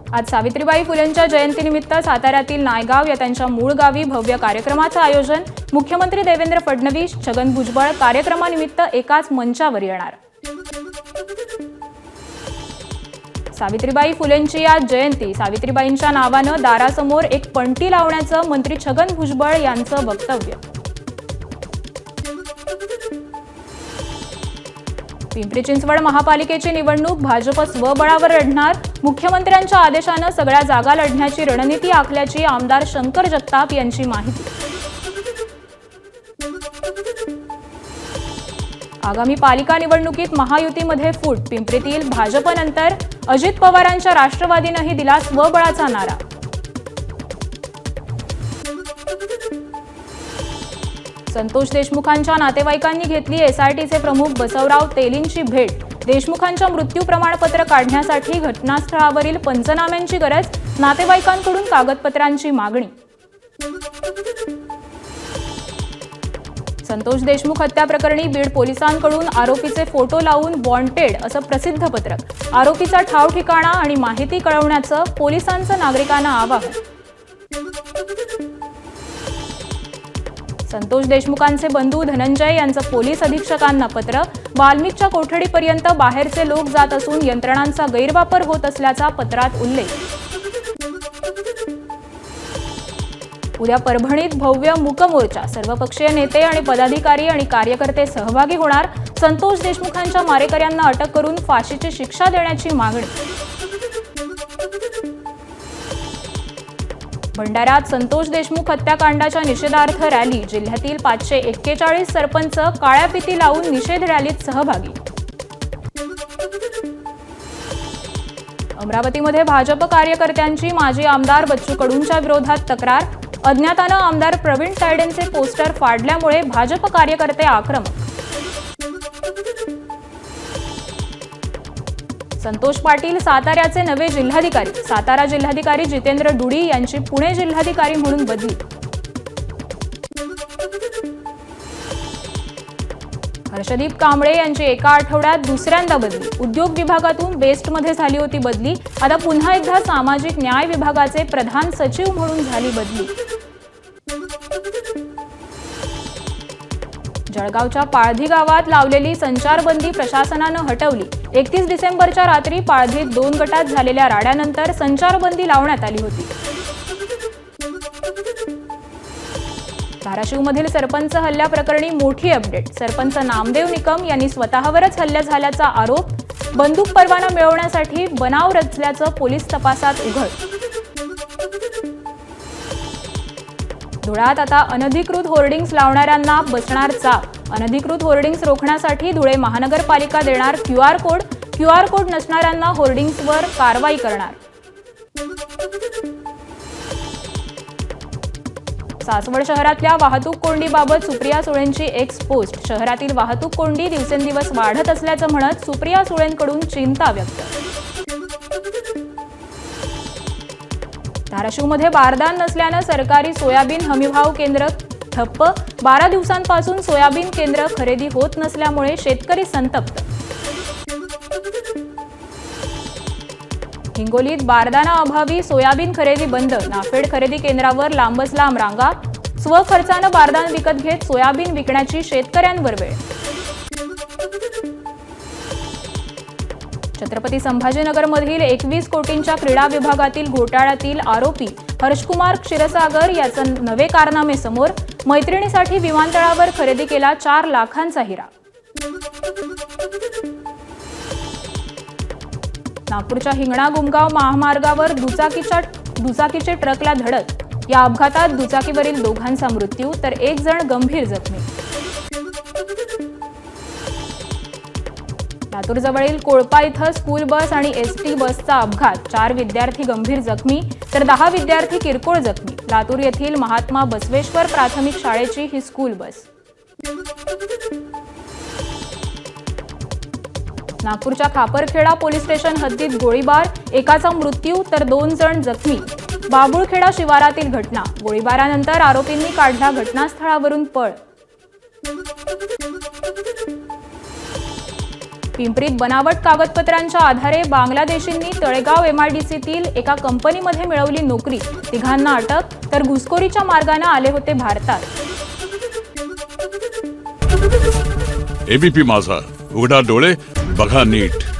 आज सावित्रीबाई फुलेंच्या जयंतीनिमित्त साताऱ्यातील नायगाव या त्यांच्या मूळ गावी भव्य कार्यक्रमाचं आयोजन। मुख्यमंत्री देवेंद्र फडणवीस, छगन भुजबळ कार्यक्रमानिमित्त एकाच मंचावर येणार। सावित्रीबाई फुलेंची आज जयंती, सावित्रीबाईंच्या नावानं दारासमोर एक पणती लावण्याचं मंत्री छगन भुजबळ यांचं वक्तव्य। पिंपरी चिंचवड महापालिकेची निवडणूक भाजप स्वबळावर लढणार। मुख्यमंत्र्यांच्या आदेशानं सगळ्या जागा लढण्याची रणनीती आखल्याची आमदार शंकर जगताप यांची माहिती। आगामी पालिका निवडणुकीत महायुतीमध्ये फूट, पिंपरीतील भाजपनंतर अजित पवारांच्या राष्ट्रवादीनेही दिला स्वबळाचा नारा। संतोष देशमुखांच्या नातेवाईकांनी घेतली एसआयटीचे प्रमुख बसवराव तेलींची भेट। देशमुखांच्या मृत्यू प्रमाणपत्र काढण्यासाठी घटनास्थळावरील पंचनाम्यांची गरज, नातेवाईकांकडून कागदपत्रांची मागणी। संतोष देशमुख हत्या प्रकरणी बीड पोलिसांकडून आरोपीचे फोटो लावून वॉन्टेड असं प्रसिद्ध पत्रक। आरोपीचा ठाव ठिकाणा आणि माहिती कळवण्याचं पोलिसांचं नागरिकांना आवाहन। संतोष देशमुखांचे बंधू धनंजय यांचं पोलीस अधीक्षकांना पत्र। वाल्मिकच्या कोठडीपर्यंत बाहेरचे लोक जात असून यंत्रणांचा गैरवापर होत असल्याचा पत्रात उल्लेख। उद्या परभणीत भव्य मूक मोर्चा, सर्वपक्षीय नेते आणि पदाधिकारी आणि कार्यकर्ते सहभागी होणार। संतोष देशमुखांच्या मारेकऱ्यांना अटक करून फाशीची शिक्षा देण्याची मागणी। भंडाऱ्यात संतोष देशमुख हत्याकांडाच्या निषेधार्थ रॅली, जिल्ह्यातील 541 सरपंच काळ्या फिती लावून निषेध रॅलीत सहभागी। अमरावतीमध्ये भाजप कार्यकर्त्यांची माजी आमदार बच्चू कडूंच्या विरोधात तक्रार। अज्ञातानं आमदार प्रवीण तायडेंचे पोस्टर फाडल्यामुळे भाजप कार्यकर्ते आक्रमक। संतोष पाटील साताऱ्याचे नवे जिल्हाधिकारी, सातारा जिल्हाधिकारी जितेंद्र डुडी यांची पुणे जिल्हाधिकारी म्हणून बदली। हर्षदीप कांबळे यांची एका आठवड्यात दुसऱ्यांदा बदली। उद्योग विभागातून बेस्टमध्ये झाली होती बदली, आता पुन्हा एकदा सामाजिक न्याय विभागाचे प्रधान सचिव म्हणून झाली बदली। जळगावच्या पाळधी गावात लावलेली संचारबंदी प्रशासनानं हटवली। 31 डिसेंबरच्या रात्री पाळधीत 2 गटात झालेल्या राड्यानंतर संचारबंदी लावण्यात आली होती। धाराशिवमधील सरपंच हल्ल्याप्रकरणी मोठी अपडेट। सरपंच नामदेव निकम यांनी स्वतःवरच हल्ला झाल्याचा आरोप। बंदूक परवाना मिळवण्यासाठी बनाव रचल्याचं पोलीस तपासात उघड। धुळ्यात आता अनधिकृत होर्डिंग्स लावणाऱ्यांना बसणार चाप। अनधिकृत होर्डिंग्स रोखण्यासाठी धुळे महानगरपालिका देणार क्यूआर कोड। क्यूआर कोड नसणाऱ्यांना होर्डिंग्सवर कारवाई करणार। सासवड शहरातल्या वाहतूक कोंडीबाबत सुप्रिया सुळेंची एक्स पोस्ट। शहरातील वाहतूक कोंडी दिवसेंदिवस वाढत असल्याचं म्हणत सुप्रिया सुळेंकडून चिंता व्यक्त। धाराशिवमध्ये बारदान नसल्यानं सरकारी सोयाबीन हमीभाव केंद्र ठप्प। 12 दिवसांपासून सोयाबीन केंद्र खरेदी होत नसल्यामुळे शेतकरी संतप्त। हिंगोलीत बारदानाअभावी सोयाबीन खरेदी बंद। नाफेड खरेदी केंद्रावर लांबच लांब रांगा। स्वखर्चानं बारदान विकत घेत सोयाबीन विकण्याची शेतकऱ्यांवर वेळ। छत्रपती संभाजीनगरमधील 21 कोटींच्या क्रीडा विभागातील घोटाळ्यातील आरोपी हर्षकुमार क्षीरसागर याचं नवे कारनामे समोर। मैत्रिणीसाठी विमानतळावर खरेदी केला 4 लाखांचा हिरा। नागपूरच्या हिंगणा गुमगाव महामार्गावर दुचाकीचे ट्रकला धडक। या अपघातात दुचाकीवरील दोघांचा मृत्यू तर 1 जण गंभीर जखमी। लातूरजवळील कोळपा इथं स्कूल बस आणि एसटी बसचा अपघात। 4 विद्यार्थी गंभीर जखमी तर 10 विद्यार्थी किरकोळ जखमी। लातूर येथील महात्मा बसवेश्वर प्राथमिक शाळेची ही स्कूल बस। नागपूरच्या खापरखेडा पोलीस स्टेशन हद्दीत गोळीबार, एकाचा मृत्यू तर 2 जण जखमी। बाबुळखेडा शिवारातील घटना। गोळीबारानंतर आरोपींनी काढला घटनास्थळावरून पळ। पिंपरीत बनावट कागदपत्रांच्या आधारे बांगलादेशींनी तळेगाव MIDCतील एका कंपनीमध्ये मिळवली नोकरी. तिघांना अटक, तर घुसखोरीच्या मार्गाने आले होते भारतात. ABP माझा, उघडा डोळे बघा नीट.